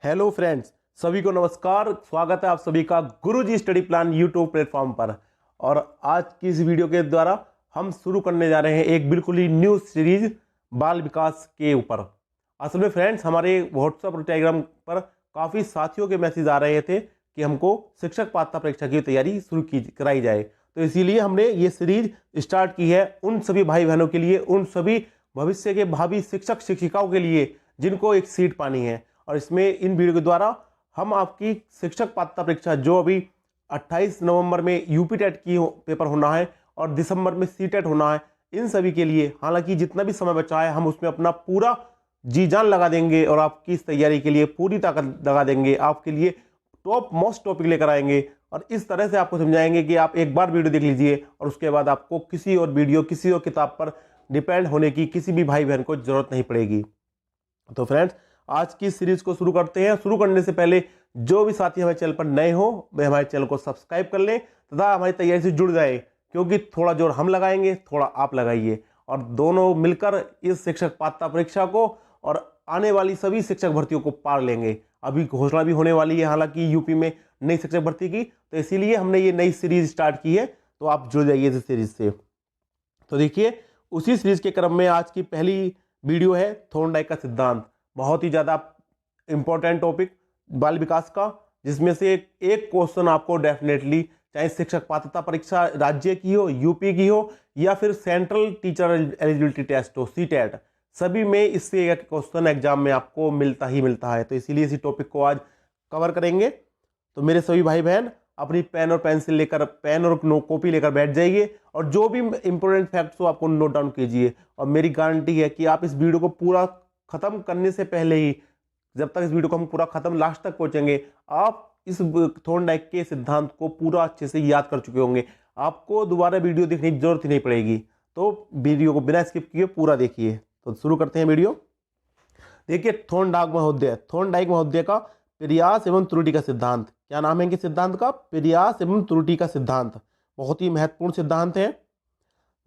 Hello friends, सभी को नमस्कार। स्वागत है आप सभी का गुरुजी स्टडी प्लान यूट्यूब प्लेटफॉर्म पर। और आज की इस वीडियो के द्वारा हम शुरू करने जा रहे हैं एक बिल्कुल ही न्यू सीरीज बाल विकास के ऊपर। असल में फ्रेंड्स, हमारे व्हाट्सएप और टेलीग्राम पर काफ़ी साथियों के मैसेज आ रहे थे कि हमको शिक्षक पात्रता परीक्षा की तैयारी शुरू कराई जाए, तो इसीलिए हमने ये सीरीज स्टार्ट की है उन सभी भाई बहनों के लिए, उन सभी भविष्य के भावी शिक्षक शिक्षिकाओं के लिए जिनको एक सीट पानी है। और इसमें इन वीडियो के द्वारा हम आपकी शिक्षक पात्रता परीक्षा जो अभी 28 नवंबर में यूपी टेट की पेपर होना है और दिसंबर में सी टेट होना है, इन सभी के लिए हालांकि जितना भी समय बचा है हम उसमें अपना पूरा जी जान लगा देंगे और आपकी इस तैयारी के लिए पूरी ताकत लगा देंगे। आपके लिए टॉप मोस्ट टॉपिक लेकर आएंगे और इस तरह से आपको समझाएंगे कि आप एक बार वीडियो देख लीजिए और उसके बाद आपको किसी और वीडियो, किसी और किताब पर डिपेंड होने की किसी भी भाई बहन को जरूरत नहीं पड़ेगी। तो फ्रेंड्स, आज की सीरीज को शुरू करते हैं। शुरू करने से पहले जो भी साथी हमारे चैनल पर नए हो वे हमारे चैनल को सब्सक्राइब कर लें तथा हमारी तैयारी से जुड़ जाए, क्योंकि थोड़ा जोर हम लगाएंगे, थोड़ा आप लगाइए और दोनों मिलकर इस शिक्षक पात्रता परीक्षा को और आने वाली सभी शिक्षक भर्तियों को पार लेंगे। अभी घोषणा भी होने वाली है हालांकि यूपी में नई शिक्षक भर्ती की, तो इसीलिए हमने ये नई सीरीज स्टार्ट की है, तो आप जुड़ जाइए इस सीरीज से। तो देखिए, उसी सीरीज के क्रम में आज की पहली वीडियो है थॉर्नडाइक का सिद्धांत। बहुत ही ज़्यादा इंपॉर्टेंट टॉपिक बाल विकास का, जिसमें से एक क्वेश्चन आपको डेफिनेटली, चाहे शिक्षक पात्रता परीक्षा राज्य की हो, यूपी की हो या फिर सेंट्रल टीचर एलिजिबिलिटी टेस्ट हो, सी टेट, सभी में इससे एक क्वेश्चन एग्जाम में आपको मिलता ही मिलता है। तो इसीलिए इसी टॉपिक को आज कवर करेंगे। तो मेरे सभी भाई बहन अपनी पेन और पेंसिल लेकर, पेन और कॉपी लेकर बैठ जाइए और जो भी इंपॉर्टेंट फैक्ट्स हो आपको नोट डाउन कीजिए। और मेरी गारंटी है कि आप इस वीडियो को पूरा खत्म करने से पहले ही, जब तक इस वीडियो को हम पूरा खत्म लास्ट तक पहुंचेंगे, आप इस थॉर्नडाइक के सिद्धांत को पूरा अच्छे से याद कर चुके होंगे। आपको दोबारा वीडियो देखने की जरूरत ही नहीं पड़ेगी। तो वीडियो को बिना स्किप किए पूरा देखिए। तो शुरू करते हैं वीडियो। देखिए, थॉर्नडाइक महोदय का प्रयास एवं त्रुटि का सिद्धांत। क्या नाम है इनके सिद्धांत का? प्रयास एवं त्रुटि का सिद्धांत। बहुत ही महत्वपूर्ण सिद्धांत है।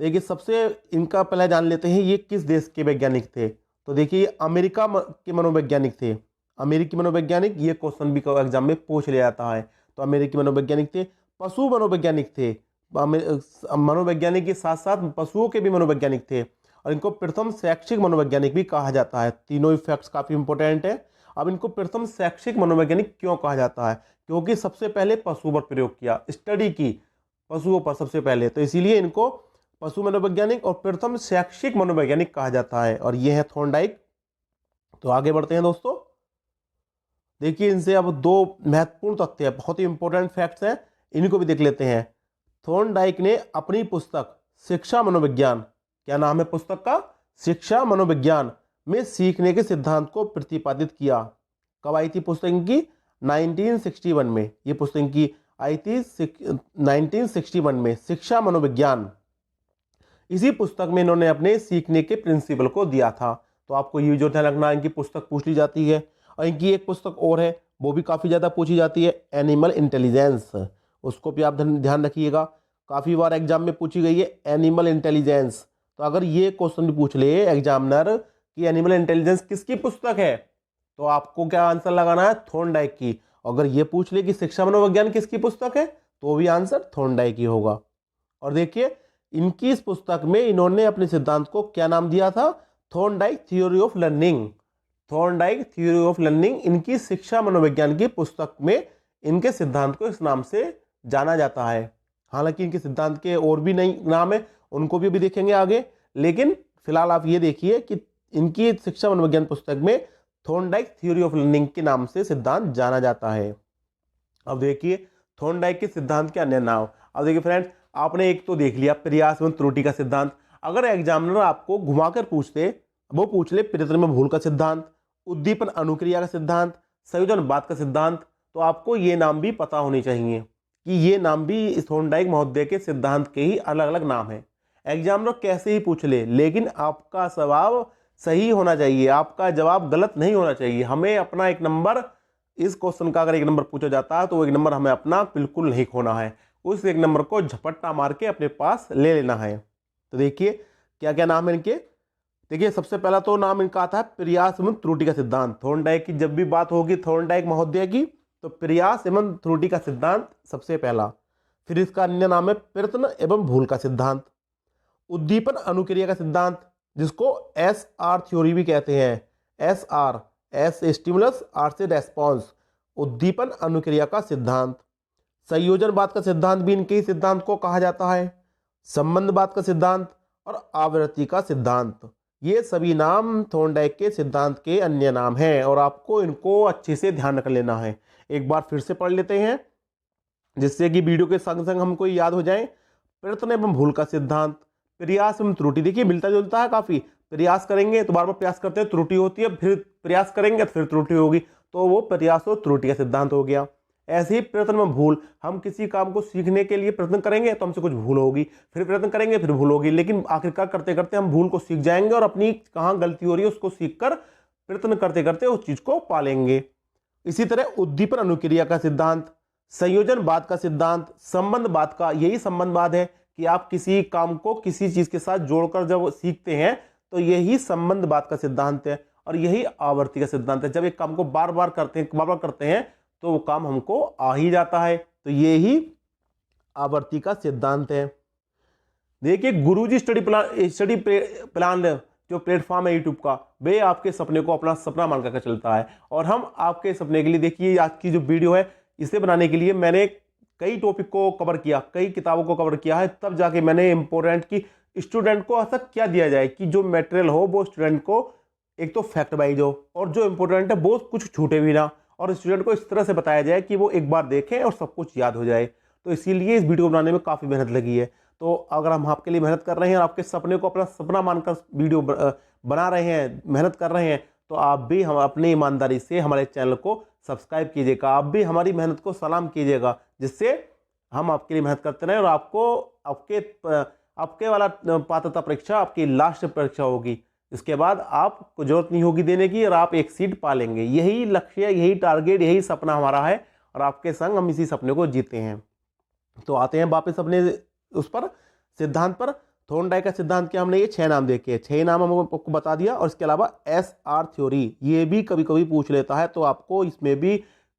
देखिए, सबसे इनका पहले जान लेते हैं ये किस देश के वैज्ञानिक थे। तो देखिए, अमेरिका के मनोवैज्ञानिक थे। अमेरिकी मनोवैज्ञानिक, ये क्वेश्चन भी एग्जाम में पूछ लिया जाता है। तो अमेरिकी मनोवैज्ञानिक थे। पशु मनोवैज्ञानिक थे। मनोवैज्ञानिक के साथ साथ पशुओं के भी मनोवैज्ञानिक थे और इनको प्रथम शैक्षिक मनोवैज्ञानिक भी कहा जाता है। तीनों ही फैक्ट्स काफी इंपॉर्टेंट है। अब इनको प्रथम शैक्षिक मनोवैज्ञानिक क्यों कहा जाता है? क्योंकि सबसे पहले पशुओं पर प्रयोग किया, स्टडी की पशुओं पर सबसे पहले, तो इसीलिए इनको पशु मनोवैज्ञानिक और प्रथम शैक्षिक मनोवैज्ञानिक कहा जाता है। और ये है थॉर्नडाइक। तो आगे बढ़ते हैं दोस्तों। देखिए, इनसे अब दो महत्वपूर्ण तथ्य है, बहुत ही इंपॉर्टेंट फैक्ट्स हैं, इनको भी देख लेते हैं। थॉर्नडाइक ने अपनी पुस्तक शिक्षा मनोविज्ञान, क्या नाम है पुस्तक का? शिक्षा मनोविज्ञान में सीखने के सिद्धांत को प्रतिपादित किया। कब आई थी पुस्तक इनकी? 1961 में। ये पुस्तक इनकी आई थी 1961 में, शिक्षा मनोविज्ञान। इसी पुस्तक में इन्होंने अपने सीखने के प्रिंसिपल को दिया था। तो आपको ये जो ध्यान रखना, इनकी पुस्तक पूछ ली जाती है। और इनकी एक पुस्तक और है, वो भी काफ़ी ज़्यादा पूछी जाती है, एनिमल इंटेलिजेंस। उसको भी आप ध्यान रखिएगा, काफ़ी बार एग्जाम में पूछी गई है एनिमल इंटेलिजेंस। तो अगर ये क्वेश्चन भी पूछ ले एग्जामिनर कि एनिमल इंटेलिजेंस किसकी पुस्तक है, तो आपको क्या आंसर लगाना है? थॉर्नडाइक की। अगर ये पूछ ले कि शिक्षा मनोविज्ञान किसकी पुस्तक है, तो भी आंसर थॉर्नडाइक ही होगा। और देखिए, इनकी इस पुस्तक में इन्होंने अपने सिद्धांत को क्या नाम दिया था? Thorndike theory of learning. Thorndike theory of learning इनकी शिक्षा मनोविज्ञान की पुस्तक में इनके सिद्धांत को इस नाम से जाना जाता है। हालांकि इनके सिद्धांत के और भी नई नाम है, उनको भी देखेंगे आगे, लेकिन फिलहाल आप ये देखिए कि इनकी शिक्षा मनोविज्ञान पुस्तक में थॉर्नडाइक थ्योरी ऑफ लर्निंग के नाम से सिद्धांत जाना जाता है। अब देखिए, थॉर्नडाइक के सिद्धांत के अन्य नाम। अब देखिए फ्रेंड्स, आपने एक तो देख लिया प्रयास एवं त्रुटि का सिद्धांत। अगर एग्जामिनर आपको घुमाकर पूछते, वो पूछ ले प्रयत्न में भूल का सिद्धांत, उद्दीपन अनुक्रिया का सिद्धांत, संयोजनवाद का सिद्धांत, तो आपको ये नाम भी पता होने चाहिए कि ये नाम भी इस थॉर्नडाइक महोदय के सिद्धांत के ही अलग अलग नाम है। एग्जामिनर कैसे ही पूछ ले, लेकिन आपका जवाब सही होना चाहिए, आपका जवाब गलत नहीं होना चाहिए। हमें अपना एक नंबर, इस क्वेश्चन का अगर एक नंबर पूछा जाता है तो वो एक नंबर हमें अपना बिल्कुल नहीं खोना है, उस एक नंबर को झपट्टा मार के अपने पास ले लेना है। तो देखिए क्या क्या नाम है इनके। देखिए सबसे पहला तो नाम इनका आता है प्रयास एवं त्रुटि का सिद्धांत। थॉर्नडाइक की जब भी बात होगी थॉर्नडाइक महोदय की, तो प्रयास एवं त्रुटि का सिद्धांत सबसे पहला। फिर इसका अन्य नाम है प्रयत्न एवं भूल का सिद्धांत, उद्दीपन अनुक्रिया का सिद्धांत, जिसको SR थ्योरी भी कहते हैं। SR, एस स्टिमुलस, आर से रेस्पॉन्स, उद्दीपन अनुक्रिया का सिद्धांत। संयोजनवाद का सिद्धांत भी इनके ही सिद्धांत को कहा जाता है। संबंधवाद का सिद्धांत और आवृत्ति का सिद्धांत, ये सभी नाम थॉर्नडाइक के सिद्धांत के अन्य नाम हैं और आपको इनको अच्छे से ध्यान रख लेना है। एक बार फिर से पढ़ लेते हैं जिससे कि वीडियो के संग संग हमको याद हो जाए। प्रयत्न एवं भूल का सिद्धांत, प्रयास एवं त्रुटि, देखिए मिलता जुलता है काफी। प्रयास करेंगे तो बार बार प्रयास करते हैं, त्रुटि होती है, फिर प्रयास करेंगे तो फिर त्रुटि होगी, तो वो प्रयास और त्रुटि का सिद्धांत हो गया। ऐसे ही प्रयत्न में भूल, हम किसी काम को सीखने के लिए प्रयत्न करेंगे तो हमसे कुछ भूल होगी, फिर प्रयत्न करेंगे फिर भूल होगी, लेकिन आखिरकार करते करते हम भूल को सीख जाएंगे और अपनी कहाँ गलती हो रही है उसको सीखकर प्रयत्न करते करते उस चीज को पालेंगे। इसी तरह उद्दीपन अनुक्रिया का सिद्धांत, संयोजनवाद का सिद्धांत, संबंधवाद का यही संबंधवाद है कि आप किसी काम को किसी चीज के साथ जोड़कर जब सीखते हैं तो यही संबंधवाद का सिद्धांत है और यही आवर्ती का सिद्धांत है। जब एक काम को बार बार करते हैं तो वो काम हमको आ ही जाता है, तो ये ही आवर्ती का सिद्धांत है। देखिए गुरुजी स्टडी प्लान जो प्लेटफॉर्म है यूट्यूब का, वे आपके सपने को अपना सपना मान कर चलता है और हम आपके सपने के लिए, देखिए आज की जो वीडियो है इसे बनाने के लिए मैंने कई टॉपिक को कवर किया, कई किताबों को कवर किया है, तब जाके मैंने इंपॉर्टेंट की स्टूडेंट को ऐसा क्या दिया जाए कि जो मटेरियल हो वो स्टूडेंट को एक तो फैक्ट वाइज हो और जो इंपॉर्टेंट है वो कुछ छूटे भी ना, और स्टूडेंट को इस तरह से बताया जाए कि वो एक बार देखें और सब कुछ याद हो जाए। तो इसीलिए इस वीडियो बनाने में काफ़ी मेहनत लगी है। तो अगर हम आपके लिए मेहनत कर रहे हैं और आपके सपने को अपना सपना मानकर वीडियो बना रहे हैं, मेहनत कर रहे हैं, तो आप भी हम अपनी ईमानदारी से हमारे चैनल को सब्सक्राइब कीजिएगा, आप भी हमारी मेहनत को सलाम कीजिएगा, जिससे हम आपके लिए मेहनत करते रहें और आपको आपके वाला पात्रता परीक्षा आपकी लास्ट परीक्षा होगी। इसके बाद आपको जरूरत नहीं होगी देने की और आप एक सीट पा लेंगे। यही लक्ष्य, यही टारगेट, यही सपना हमारा है और आपके संग हम इसी सपने को जीते हैं। तो आते हैं वापस अपने उस पर सिद्धांत पर। थॉर्नडाइक का सिद्धांत के हमने ये 6 नाम देखे, 6 नाम हम आपको बता दिया और इसके अलावा SR थ्योरी ये भी कभी कभी पूछ लेता है, तो आपको इसमें भी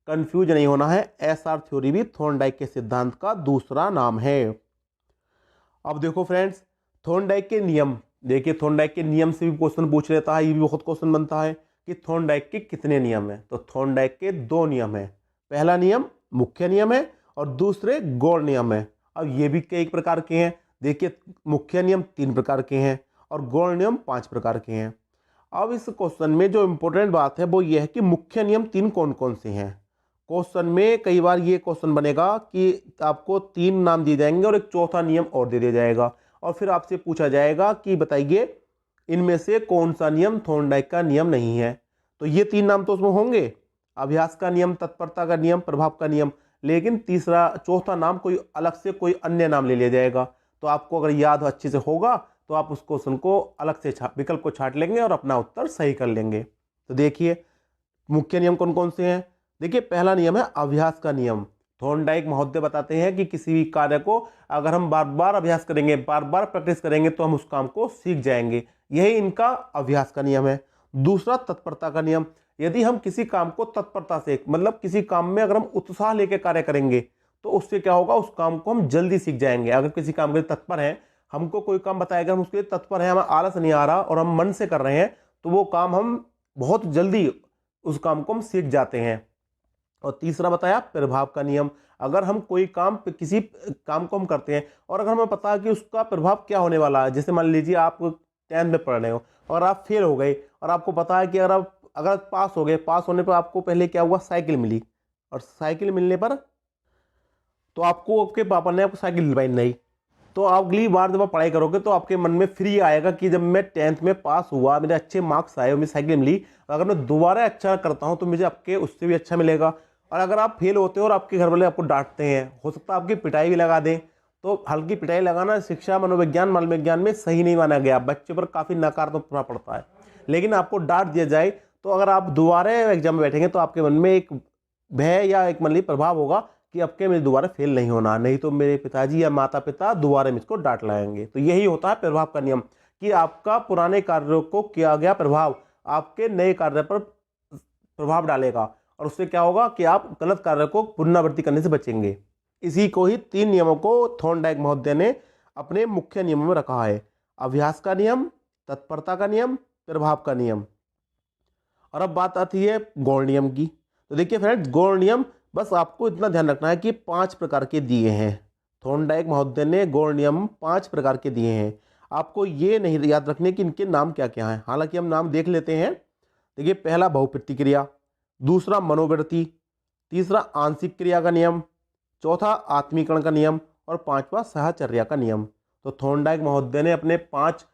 कंफ्यूज नहीं होना है। SR थ्योरी भी थॉर्नडाइक के सिद्धांत का दूसरा नाम है। अब देखो फ्रेंड्स, थॉर्नडाइक के नियम, देखिए थॉर्नडाइक के नियम से भी क्वेश्चन पूछ लेता है, ये भी बहुत क्वेश्चन बनता है कि थॉर्नडाइक के कितने नियम हैं। तो थॉर्नडाइक के 2 नियम हैं, पहला नियम मुख्य नियम है और दूसरे गौण नियम है। अब ये भी कई प्रकार के हैं, देखिए मुख्य नियम 3 प्रकार के हैं और गौण नियम 5 प्रकार के हैं। अब इस क्वेश्चन में जो इंपॉर्टेंट बात है वो ये है कि मुख्य नियम 3 कौन कौन से हैं। क्वेश्चन में कई बार ये क्वेश्चन बनेगा कि आपको 3 नाम दिए जाएंगे और एक चौथा नियम और दे दिया जाएगा और फिर आपसे पूछा जाएगा कि बताइए इनमें से कौन सा नियम थॉर्नडाइक का नियम नहीं है। तो ये 3 नाम तो उसमें होंगे, अभ्यास का नियम, तत्परता का नियम, प्रभाव का नियम, लेकिन चौथा नाम कोई अलग से कोई अन्य नाम ले लिया जाएगा। तो आपको अगर याद अच्छे से होगा तो आप उस क्वेश्चन को अलग से विकल्प को छांट लेंगे और अपना उत्तर सही कर लेंगे। तो देखिए मुख्य नियम कौन कौन से हैं। देखिए पहला नियम है अभ्यास का नियम। थॉर्नडाइक महोदय बताते हैं कि किसी भी कार्य को अगर हम बार बार अभ्यास करेंगे, बार बार प्रैक्टिस करेंगे तो हम उस काम को सीख जाएंगे, यही इनका अभ्यास का नियम है। दूसरा तत्परता का नियम, यदि हम किसी काम को तत्परता से, मतलब किसी काम में अगर हम उत्साह लेकर कार्य करेंगे तो उससे क्या होगा, उस काम को हम जल्दी सीख जाएंगे। अगर किसी काम के लिए तत्पर हैं, हमको कोई काम बताएगा, हम उसके लिए तत्पर हैं, हमें आलस नहीं आ रहा और हम मन से कर रहे हैं, तो वो काम हम बहुत जल्दी उस काम को हम सीख जाते हैं। और तीसरा बताया प्रभाव का नियम, अगर हम कोई काम, किसी काम को हम करते हैं और अगर हमें पता है कि उसका प्रभाव क्या होने वाला है, जैसे मान लीजिए आप 10th में पढ़ रहे हो और आप फेल हो गए और आपको पता है कि अगर पास हो गए, पास होने पर आपको पहले क्या हुआ, साइकिल मिली, और साइकिल मिलने पर तो आपको आपके पापा ने आपको साइकिल दिलवाई नहीं, तो आप अगली बार जब आप पढ़ाई करोगे तो आपके मन में फ्री आएगा कि जब मैं 10th में पास हुआ, मेरे अच्छे मार्क्स आए और मुझे साइकिल मिली, अगर मैं दोबारा अच्छा करता हूँ तो मुझे आपके उससे भी अच्छा मिलेगा। और अगर आप फेल होते हो और आपके घर वाले आपको डांटते हैं, हो सकता है आपकी पिटाई भी लगा दें, तो हल्की पिटाई लगाना शिक्षा, मनोविज्ञान, मानव विज्ञान में सही नहीं माना गया, बच्चे पर काफ़ी नकारात्मक प्रभाव पड़ता है। लेकिन आपको डांट दिया जाए तो अगर आप दोबारा एग्जाम में बैठेंगे तो आपके मन में एक भय या एक मन प्रभाव होगा कि अब के मुझे दोबारा फेल नहीं होना, नहीं तो मेरे पिताजी या माता पिता दोबारा मुझको डांट लाएंगे। तो यही होता है प्रभाव का नियम कि आपका पुराने कार्यों को किया गया प्रभाव आपके नए कार्य पर प्रभाव डालेगा और उससे क्या होगा कि आप गलत कार्य को पुनरावृत्ति करने से बचेंगे। इसी को ही 3 नियमों को थॉर्नडाइक महोदय ने अपने मुख्य नियमों में रखा है। अभ्यास का नियम, तत्परता का नियम, प्रभाव का नियम। और अब बात आती है गौण नियम की। तो देखिए फ्रेंड्स, गौण नियम बस आपको इतना ध्यान रखना है कि 5 प्रकार के दिए हैं। थॉर्नडाइक महोदय ने गौण नियम 5 प्रकार के दिए हैं। आपको ये नहीं याद रखने कि इनके नाम क्या क्या हैं, हालांकि हम नाम देख लेते हैं। देखिए, पहला बहुप्रतिक्रिया, दूसरा मनोवृत्ति, तीसरा आंशिक क्रिया का नियम, चौथा आत्मीकरण का नियम और 5वां साहचर्या का नियम। तो थॉर्नडाइक महोदय ने अपने 5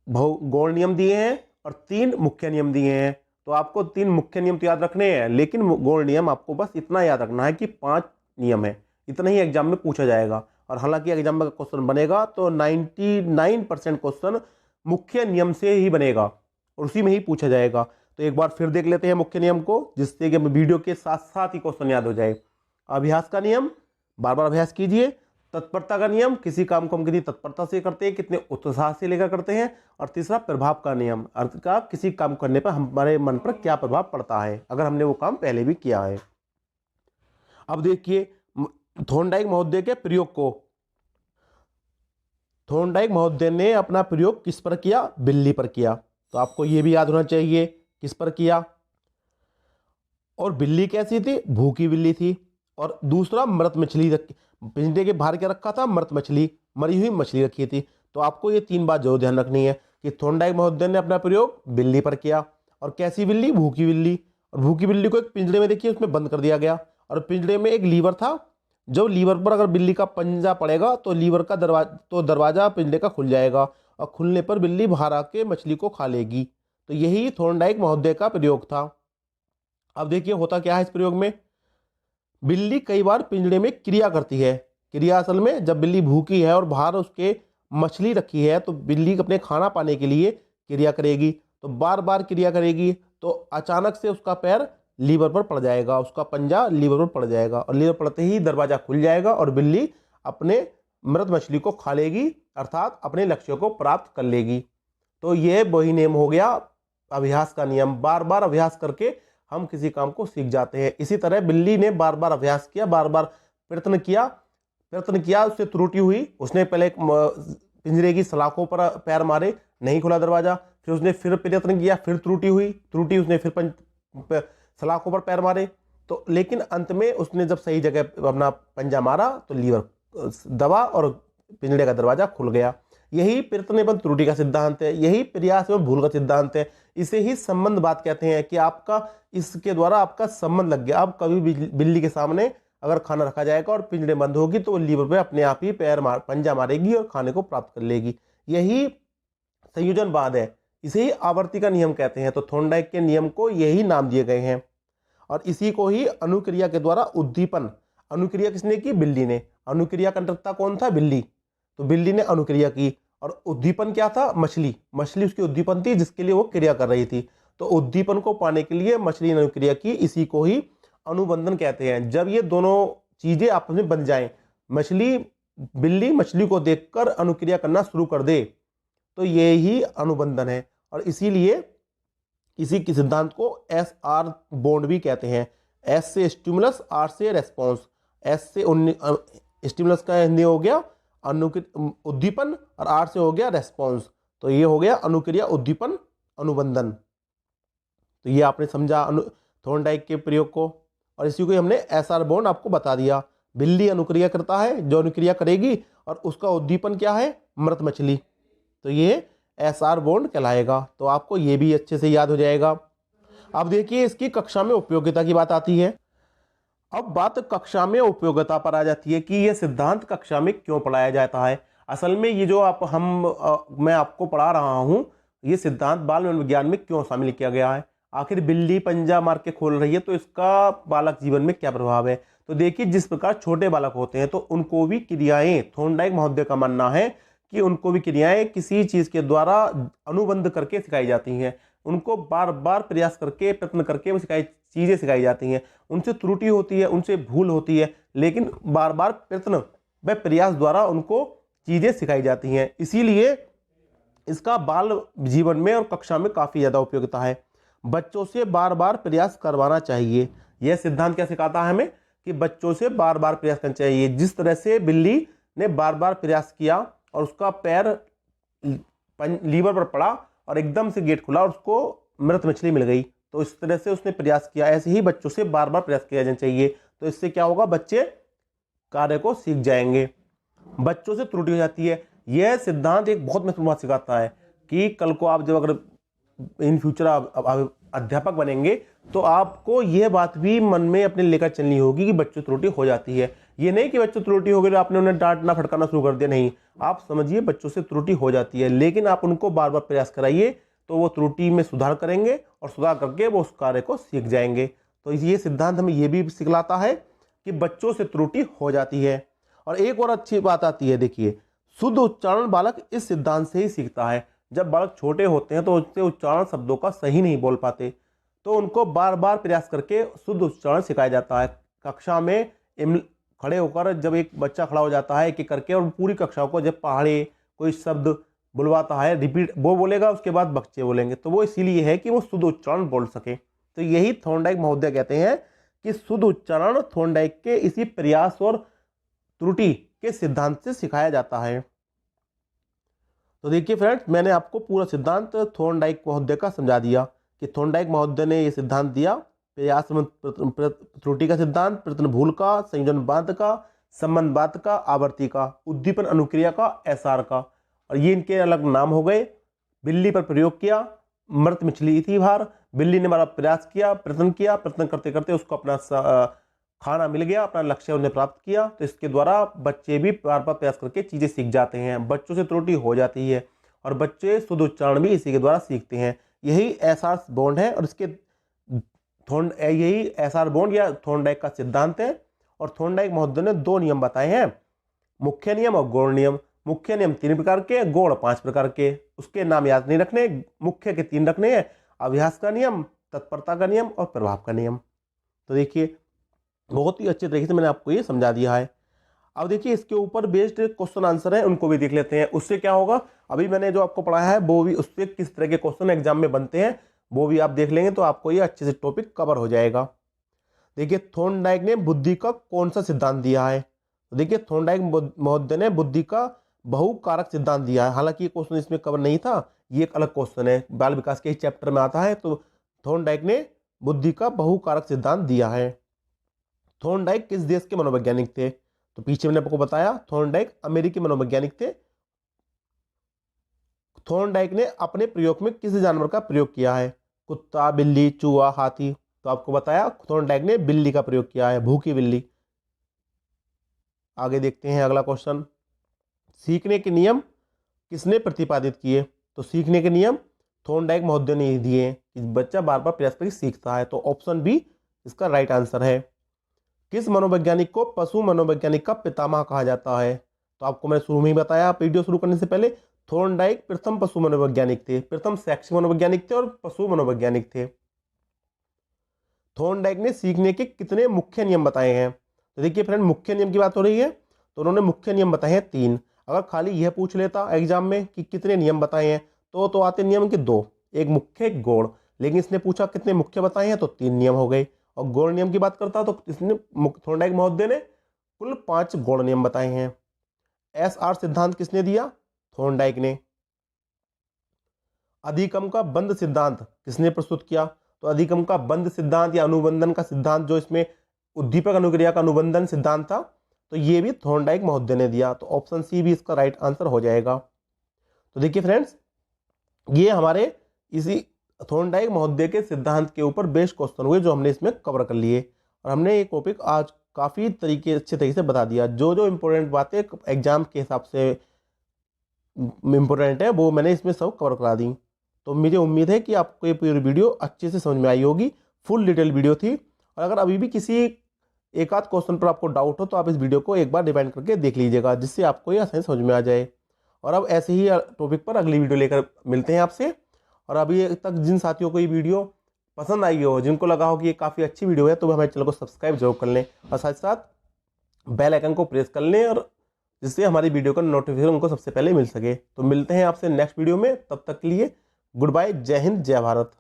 गौण नियम दिए हैं और 3 मुख्य नियम दिए हैं। तो आपको 3 मुख्य नियम तो याद रखने हैं, लेकिन गौण नियम आपको बस इतना याद रखना है कि 5 नियम है। इतना ही एग्जाम में पूछा जाएगा। और हालांकि एग्जाम में क्वेश्चन बनेगा तो 99% क्वेश्चन मुख्य नियम से ही बनेगा और उसी में ही पूछा जाएगा। तो एक बार फिर देख लेते हैं मुख्य नियम को, जिससे कि वीडियो के साथ साथ ही क्वेश्चन याद हो जाए। अभ्यास का नियम, बार बार अभ्यास कीजिए। तत्परता का नियम, किसी काम को हम कितनी तत्परता से करते हैं, कितने उत्साह से लेकर करते हैं। और तीसरा प्रभाव का नियम, अर्थ का किसी काम करने पर हमारे मन पर क्या प्रभाव पड़ता है अगर हमने वो काम पहले भी किया है। अब देखिए थॉर्नडाइक महोदय के प्रयोग को। थॉर्नडाइक महोदय ने अपना प्रयोग किस पर किया? बिल्ली पर किया। तो आपको यह भी याद होना चाहिए किस पर किया। और बिल्ली कैसी थी? भूखी बिल्ली थी। और दूसरा मृत मछली, पिंजरे के बाहर क्या रखा था? मृत मछली, मरी हुई मछली रखी थी। तो आपको ये 3 बात जरूर ध्यान रखनी है कि थॉर्नडाइक महोदय ने अपना प्रयोग बिल्ली पर किया। और कैसी बिल्ली? भूखी बिल्ली। और भूखी बिल्ली को एक पिंजरे में देखिए उसमें बंद कर दिया गया और पिंजरे में एक लीवर था। जो लीवर पर अगर बिल्ली का पंजा पड़ेगा तो लीवर का दरवाजा पिंजरे का खुल जाएगा और खुलने पर बिल्ली बाहर आके मछली को खा लेगी। तो यही थॉर्नडाइक महोदय का प्रयोग था। अब देखिए होता क्या है इस प्रयोग में। बिल्ली कई बार पिंजरे में क्रिया करती है। क्रिया असल में जब बिल्ली भूखी है और बाहर उसके मछली रखी है तो बिल्ली अपने खाना पाने के लिए क्रिया करेगी। तो बार बार क्रिया करेगी तो अचानक से उसका पैर लीवर पर पड़ जाएगा, उसका पंजा लीवर पर पड़ जाएगा और लीवर पड़ते ही दरवाजा खुल जाएगा और बिल्ली अपने मृत मछली को खा लेगी, अर्थात अपने लक्ष्य को प्राप्त कर लेगी। तो ये वही नियम हो गया अभ्यास का नियम। बार बार अभ्यास करके हम किसी काम को सीख जाते हैं। इसी तरह बिल्ली ने बार बार अभ्यास किया, बार बार प्रयत्न किया, उससे त्रुटि हुई। उसने पहले पिंजरे की सलाखों पर पैर मारे, नहीं खुला दरवाजा। फिर उसने फिर प्रयत्न किया, फिर त्रुटि हुई, उसने फिर सलाखों पर पैर मारे। तो लेकिन अंत में उसने जब सही जगह अपना पंजा मारा तो लीवर दबा और पिंजरे का दरवाजा खुल गया। यही प्रयत्न एवं त्रुटि का सिद्धांत है, यही प्रयास एवं भूल का सिद्धांत है। इसे ही संबंध बात कहते हैं कि आपका इसके द्वारा आपका संबंध लग गया। अब कभी बिल्ली के सामने अगर खाना रखा जाएगा और पिंजरे बंद होगी तो वो लीवर पे अपने आप ही पंजा मारेगी और खाने को प्राप्त कर लेगी। यही संयोजनवाद है, इसे ही आवर्ती का नियम कहते हैं। तो थॉर्नडाइक के नियम को यही नाम दिए गए हैं। और इसी को ही अनुक्रिया के द्वारा उद्दीपन, अनुक्रिया किसने की? बिल्ली ने। अनुक्रिया करता कौन था? बिल्ली। तो बिल्ली ने अनुक्रिया की। और उद्दीपन क्या था? मछली उसकी उद्दीपन थी जिसके लिए वो क्रिया कर रही थी। तो उद्दीपन को पाने के लिए मछली ने अनुक्रिया की। इसी को ही अनुबंधन कहते हैं। जब ये दोनों चीजें आपस में बन जाएं, बिल्ली मछली को देखकर अनुक्रिया करना शुरू कर दे, तो ये ही अनुबंधन है। और इसीलिए इसी के सिद्धांत को SR बॉन्ड भी कहते हैं। S से स्टिमुलस, R से रेस्पॉन्स। S से स्टिमुलस का हिंदी हो गया उद्दीपन और R से हो गया रेस्पॉन्स। तो ये हो गया अनुक्रिया, उद्दीपन, अनुबंधन। तो ये आपने समझा थॉर्नडाइक के प्रयोग को। और इसी को हमने SR बॉन्ड आपको बता दिया। बिल्ली अनुक्रिया करता है, जो अनुक्रिया करेगी, और उसका उद्दीपन क्या है? मृत मछली। तो ये SR बॉन्ड कहलाएगा। तो आपको ये भी अच्छे से याद हो जाएगा। अब देखिए इसकी कक्षा में उपयोगिता की बात आती है। अब बात कक्षा में उपयोगिता पर आ जाती है कि यह सिद्धांत कक्षा में क्यों पढ़ाया जाता है। असल में ये जो मैं आपको पढ़ा रहा हूँ, ये सिद्धांत बाल मनोविज्ञान में क्यों शामिल किया गया है। आखिर बिल्ली पंजा मार के खोल रही है तो इसका बालक जीवन में क्या प्रभाव है। तो देखिए जिस प्रकार छोटे बालक होते हैं तो उनको भी क्रियाएं, थॉर्नडाइक महोदय का मानना है कि उनको भी क्रियाएं किसी चीज के द्वारा अनुबंध करके सिखाई जाती हैं। उनको बार बार प्रयास करके, प्रयत्न करके वो चीजें सिखाई जाती हैं। उनसे त्रुटि होती है, उनसे भूल होती है, लेकिन बार बार प्रयत्न व प्रयास द्वारा उनको चीजें सिखाई जाती हैं। इसीलिए इसका बाल जीवन में और कक्षा में काफ़ी ज़्यादा उपयोगिता है। बच्चों से बार बार प्रयास करवाना चाहिए। यह सिद्धांत क्या सिखाता है हमें कि बच्चों से बार बार प्रयास करना चाहिए। जिस तरह से बिल्ली ने बार बार प्रयास किया और उसका पैर लीवर पर पड़ा और एकदम से गेट खुला और उसको मृत मछली मिल गई, तो इस तरह से उसने प्रयास किया। ऐसे ही बच्चों से बार बार प्रयास किया जाना चाहिए। तो इससे क्या होगा, बच्चे कार्य को सीख जाएंगे। बच्चों से त्रुटि हो जाती है। यह सिद्धांत एक बहुत महत्वपूर्ण बात सिखाता है कि कल को आप जब अगर इन फ्यूचर आप अध्यापक बनेंगे तो आपको यह बात भी मन में अपने लेकर चलनी होगी कि बच्चों त्रुटि हो जाती है। ये नहीं कि बच्चों त्रुटि हो गई तो आपने उन्हें डांटना फटकारना शुरू कर दिया, नहीं। आप समझिए बच्चों से त्रुटि हो जाती है, लेकिन आप उनको बार बार प्रयास कराइए तो वो त्रुटि में सुधार करेंगे और सुधार करके वो उस कार्य को सीख जाएंगे। तो ये सिद्धांत हमें ये भी सिखलाता है कि बच्चों से त्रुटि हो जाती है। और एक और अच्छी बात आती है, देखिए, शुद्ध उच्चारण बालक इस सिद्धांत से ही सीखता है। जब बालक छोटे होते हैं तो उससे उच्चारण शब्दों का सही नहीं बोल पाते, तो उनको बार बार प्रयास करके शुद्ध उच्चारण सिखाया जाता है। कक्षा में खड़े होकर जब एक बच्चा खड़ा हो जाता है एक एक करके और पूरी कक्षा को जब पहाड़े कोई शब्द बुलवाता है, रिपीट वो बोलेगा, उसके बाद बच्चे बोलेंगे, तो वो इसीलिए है कि वो शुद्ध उच्चारण बोल सके। तो यही थॉर्नडाइक महोदय कहते हैं कि शुद्ध उच्चारण थॉर्नडाइक के इसी प्रयास और त्रुटि के सिद्धांत से सिखाया जाता है। तो देखिए फ्रेंड्स, मैंने आपको पूरा सिद्धांत थॉर्नडाइक महोदय का समझा दिया कि थॉर्नडाइक महोदय ने ये सिद्धांत दिया, प्रयास त्रुटि का सिद्धांत, प्रयत्न भूल का, संयोजन बाध का, संबंध बाध का, आवर्ती का, उद्दीपन अनुक्रिया का, एसआर का। और ये इनके अलग नाम हो गए। बिल्ली पर प्रयोग किया, मृत मछली थी बाहर, बिल्ली ने बड़ा प्रयास किया, प्रयत्न करते करते उसको अपना खाना मिल गया, अपना लक्ष्य उन्हें प्राप्त किया। तो इसके द्वारा बच्चे भी बार बार प्रयास करके चीजें सीख जाते हैं। बच्चों से त्रुटि हो जाती है और बच्चे शुद्ध उच्चारण भी इसी के द्वारा सीखते हैं। यही एसआर बॉन्ड है और इसके यही एसआर बॉन्ड या थॉर्नडाइक का सिद्धांत है। और थॉर्नडाइक महोदय ने 2 नियम बताए हैं, मुख्य नियम और गौण नियम। मुख्य नियम 3 प्रकार के, गौण 5 प्रकार के। उसके नाम याद नहीं रखने, मुख्य के 3 रखने हैं, अभ्यास का नियम, तत्परता का नियम और प्रभाव का नियम। तो देखिए बहुत ही अच्छे तरीके से मैंने आपको ये समझा दिया है। अब देखिए इसके ऊपर बेस्ड क्वेश्चन आंसर है, उनको भी देख लेते हैं। उससे क्या होगा, अभी मैंने जो आपको पढ़ाया है वो भी उससे किस तरह के क्वेश्चन एग्जाम में बनते हैं वो भी आप देख लेंगे, तो आपको ये अच्छे से टॉपिक कवर हो जाएगा। देखिए थॉर्नडाइक ने बुद्धि का कौन सा सिद्धांत दिया है। तो देखिए थॉर्नडाइक महोदय ने बुद्धि का बहुकारक सिद्धांत दिया है। हालांकि ये क्वेश्चन इसमें कवर नहीं था, ये एक अलग क्वेश्चन है, बाल विकास के चैप्टर में आता है। तो थॉर्नडाइक ने बुद्धि का बहुकारक सिद्धांत दिया है। थॉर्नडाइक किस देश के मनोवैज्ञानिक थे। तो पीछे मैंने आपको बताया थॉर्नडाइक अमेरिकी मनोवैज्ञानिक थे। थॉर्नडाइक ने अपने प्रयोग में किस जानवर का प्रयोग किया है, कुत्ता, बिल्ली, चूहा, हाथी। तो आपको बताया थॉर्नडाइक ने बिल्ली का प्रयोग किया है, भूखी बिल्ली। आगे देखते हैं अगला क्वेश्चन, सीखने के नियम किसने प्रतिपादित किए। तो सीखने के नियम थॉर्नडाइक महोदय ने दिए कि बच्चा बार बार प्रयास करके सीखता है। तो ऑप्शन बी इसका राइट आंसर है। किस मनोवैज्ञानिक को पशु मनोवैज्ञानिक का पितामह कहा जाता है। तो आपको मैं शुरू में ही बताया, वीडियो शुरू करने से पहले, थॉर्नडाइक प्रथम पशु मनोवैज्ञानिक थे, प्रथम शैक्षिक मनोवैज्ञानिक थे और पशु मनोवैज्ञानिक थे। थॉर्नडाइक ने सीखने के कितने मुख्य नियम बताए हैं। तो देखिए फ्रेंड, मुख्य नियम की बात हो रही है तो उन्होंने मुख्य नियम बताए हैं 3। अगर खाली यह पूछ लेता एग्जाम में कि कितने नियम बताए हैं तो आते नियम के 2, एक मुख्य एक गौण। लेकिन इसने पूछा कितने मुख्य बताए हैं तो 3 नियम हो गए। और गौण नियम की बात करता तो इसने थॉर्नडाइक महोदय ने कुल 5 गौण नियम बताए हैं। एसआर सिद्धांत किसने दिया, थॉर्नडाइक ने। अधिगम का बंध सिद्धांत किसने प्रस्तुत किया। तो अधिगम का बंध सिद्धांत या अनुबंधन का सिद्धांत, जो इसमें उद्दीपक अनुक्रिया का अनुबंधन सिद्धांत था, तो ये भी थॉर्नडाइक महोदय ने दिया। तो ऑप्शन सी भी इसका राइट आंसर हो जाएगा। तो देखिए फ्रेंड्स, ये हमारे इसी थॉर्नडाइक महोदय के सिद्धांत के ऊपर बेस्ट क्वेश्चन हुए जो हमने इसमें कवर कर लिए। और हमने ये टॉपिक आज काफ़ी अच्छे तरीके से बता दिया। जो जो इम्पोर्टेंट बातें एग्जाम के हिसाब से इम्पोर्टेंट है वो मैंने इसमें सब कवर करा दी। तो मुझे उम्मीद है कि आपको ये पूरी वीडियो अच्छे से समझ में आई होगी, फुल डिटेल वीडियो थी। और अगर अभी भी किसी एक आध क्वेश्चन पर आपको डाउट हो तो आप इस वीडियो को एक बार रिवाइंड करके देख लीजिएगा, जिससे आपको ये आसानी समझ में आ जाए। और अब ऐसे ही टॉपिक पर अगली वीडियो लेकर मिलते हैं आपसे। और अभी तक जिन साथियों को ये वीडियो पसंद आई हो, जिनको लगा हो कि ये काफ़ी अच्छी वीडियो है, तो हमारे चैनल को सब्सक्राइब जरूर कर लें और साथ साथ बेल आइकन को प्रेस कर लें और जिससे हमारी वीडियो का नोटिफिकेशन उनको सबसे पहले मिल सके। तो मिलते हैं आपसे नेक्स्ट वीडियो में, तब तक के लिए गुड बाय, जय हिंद, जय भारत।